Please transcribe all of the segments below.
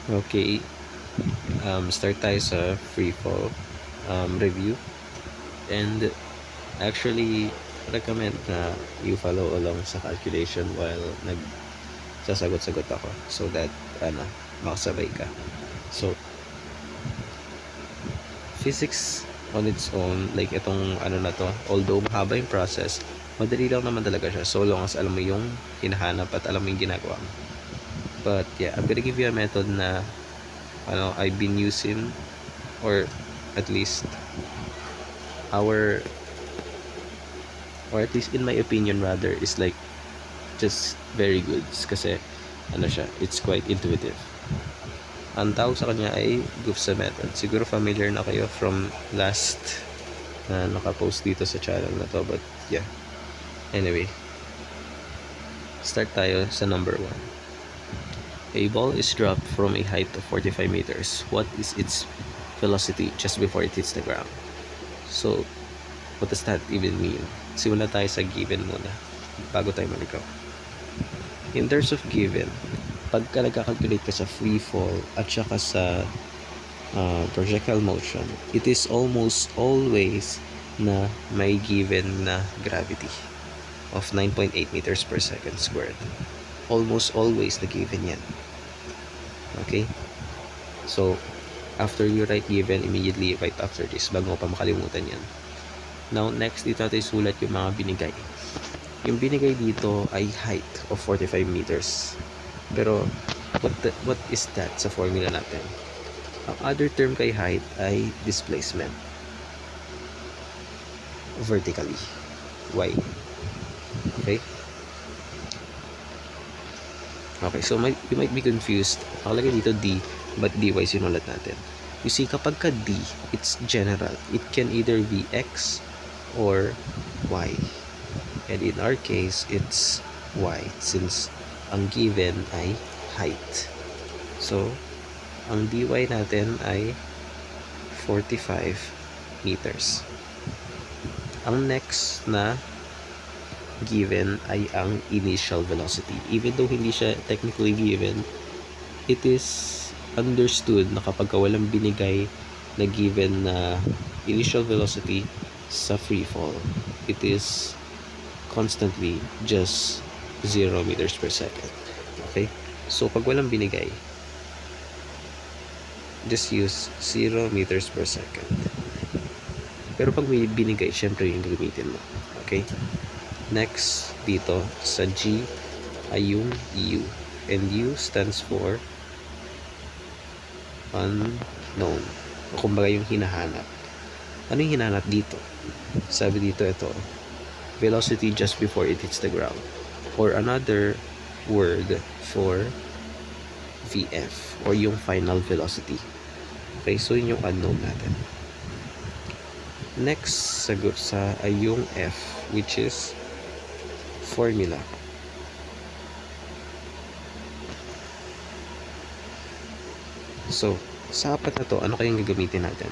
Okay, start tayo sa free fall review. And actually, recommend na you follow along sa calculation while nagsasagot-sagot ako so that makasabay ka. So, physics on its own, like itong na to, although mahaba yung process, madali lang naman talaga siya so long as alam mo yung hinahanap at alam mo yung ginagawa mo. But yeah, I'm gonna give you a method na I've been using, or at least our or at least in my opinion rather, is like just very good kasi siya, it's quite intuitive. Ang tawag sa kanya ay GUFSA method. Siguro familiar na kayo from last na nakapost dito sa channel na to, but yeah, anyway, start tayo sa number 1. A ball is dropped from a height of 45 meters. What is its velocity just before it hits the ground? So, what does that even mean? Simula tayo sa given muna bago tayo maligaw. In terms of given, pagka nagkakalculate ka sa free fall at saka sa projectile motion, it is almost always na may given na gravity of 9.8 meters per second squared. Almost always na given yan. Okay? So, after you write given, immediately right after this, bago mo pa makalimutan yan. Now, next, dito natin sulat yung mga binigay. Yung binigay dito ay height of 45 meters. Pero, what is that sa formula natin? Ang other term kay height ay displacement. Vertically. Y. Okay? Okay, so you might be confused. Nakalagay dito D, but dy sinulat natin. You see, kapag ka D, it's general. It can either be X or Y. And in our case, it's Y, since ang given ay height. So, ang dy natin ay 45 meters. Ang next na given ay ang initial velocity. Even though hindi siya technically given, it is understood na kapag walang binigay na given na initial velocity sa free fall, it is constantly just 0 meters per second. Okay? So, pag walang binigay, just use 0 meters per second. Pero pag may binigay, syempre yung gagamitin mo. Okay? Next, dito sa G ay yung U. And U stands for unknown. O kumbaga yung hinahanap. Ano yung hinahanap dito? Sabi dito ito, velocity just before it hits the ground. Or another word for VF, or yung final velocity. Okay, so yun yung unknown natin. Next, sagot sa ay yung F, which is formula. So, sa apat na to, ano kayong gagamitin natin?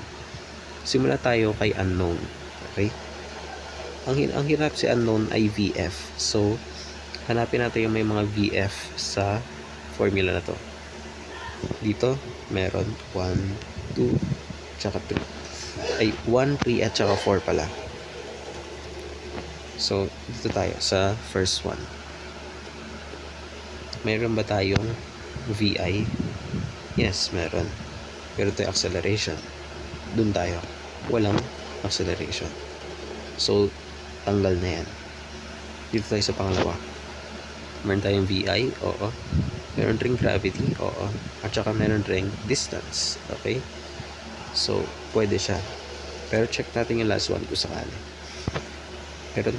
Simula tayo kay unknown. Okay? Ang hirap si unknown ay VF. So, hanapin natin yung may mga VF sa formula na to. Dito, meron 1, 2, tsaka 3. Ay, 1, 3, at tsaka 4 pala. So, dito tayo sa first one. Meron ba tayong VI? Yes, meron. Pero ito yung acceleration. Doon tayo. Walang acceleration. So, tanggal na yan. Dito tayo sa pangalawa. Meron tayong VI? Oo. Meron ring gravity? Oo. At saka meron ring distance. Okay? So, pwede siya. Pero check natin yung last one kung sakali. Meron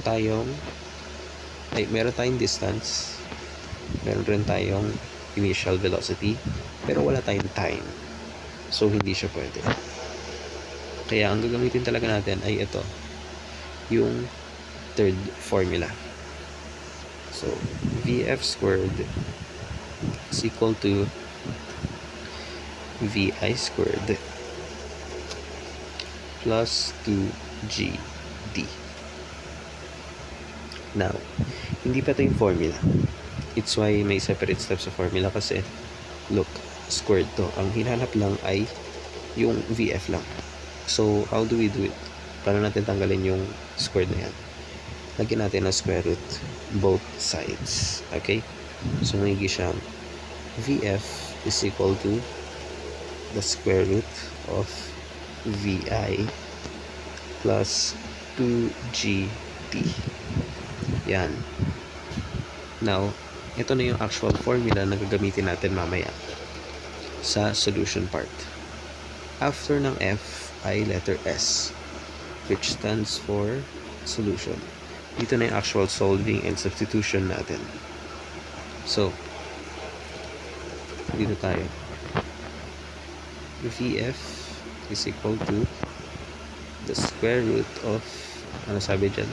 tayong distance. Meron rin tayong initial velocity. Pero wala tayong time. So, hindi siya pwede. Kaya, ang gagamitin talaga natin ay ito. Yung third formula. So, VF squared is equal to VI squared plus 2GD. Now, hindi pa ito yung formula. It's why may separate steps sa formula kasi, look, squared to. Ang hinahanap lang ay yung VF lang. So, how do we do it? Paano natin tanggalin yung squared na yan? Lagyan natin ng square root both sides. Okay? So, magiging siyang VF is equal to the square root of VI plus 2GT. Yan. Now, ito na yung actual formula na gagamitin natin mamaya sa solution part. After ng F ay letter S, which stands for solution. Dito na yung actual solving and substitution natin. So, dito tayo. VF is equal to the square root of, ano sabi dyan?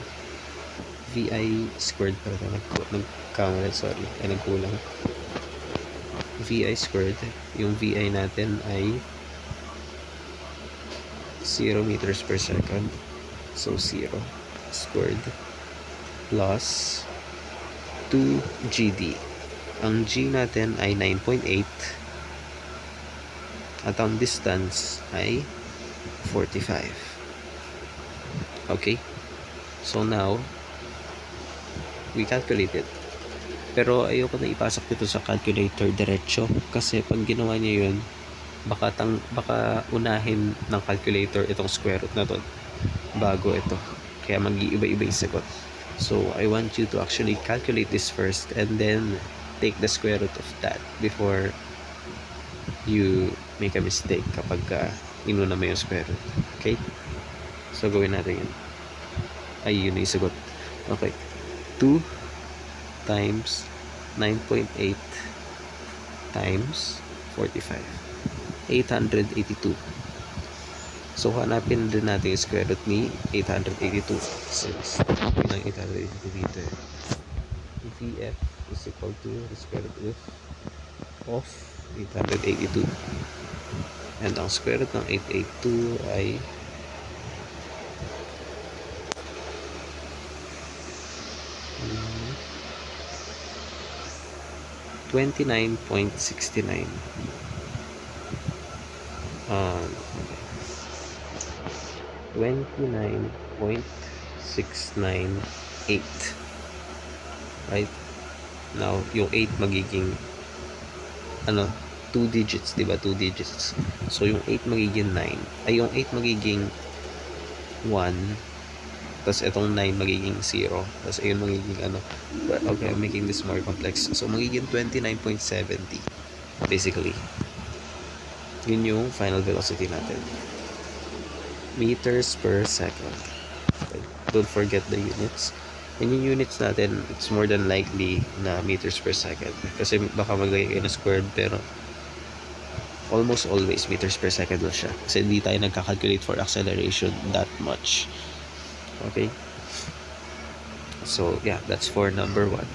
VI squared para nagkamali, sorry. Ay, nagkulang. VI squared. Yung VI natin ay 0 meters per second. So, 0 squared plus 2 GD. Ang G natin ay 9.8 at ang distance ay 45. Okay? So, now, we calculate it. Pero ayoko na ipasok dito sa calculator diretso kasi pag ginawa niya yun, baka unahin ng calculator itong square root na to bago ito. Kaya mag-iiba-iba yung sagot. So, I want you to actually calculate this first and then take the square root of that before you make a mistake kapag inuna mo yung square root. Okay? So, gawin natin yun. Ay, yun yung sagot. Okay. 2 times 9.8 times 45. 882. So, hanapin din natin yung square root ni 882. Since, yun ang 882 dito. VF is equal to the square root of 882. And ang square root ng 882 ay 29.69. 29.698. Right? Now, yung 8 magiging 2 digits, diba? 2 digits. So, yung 8 magiging 9. Ay, yung 8 magiging 1. Tapos, itong 9 magiging 0. Tapos, ayun magiging Okay, I'm making this more complex. So, magiging 29.70. Basically. Yun yung final velocity natin. Meters per second. Okay. Don't forget the units. And yung units natin, it's more than likely na meters per second. Kasi baka maglagay kayo na squared, pero almost always meters per second lang siya. Kasi hindi tayo nagka-calculate for acceleration that much. Okay? So, yeah, that's for number 1.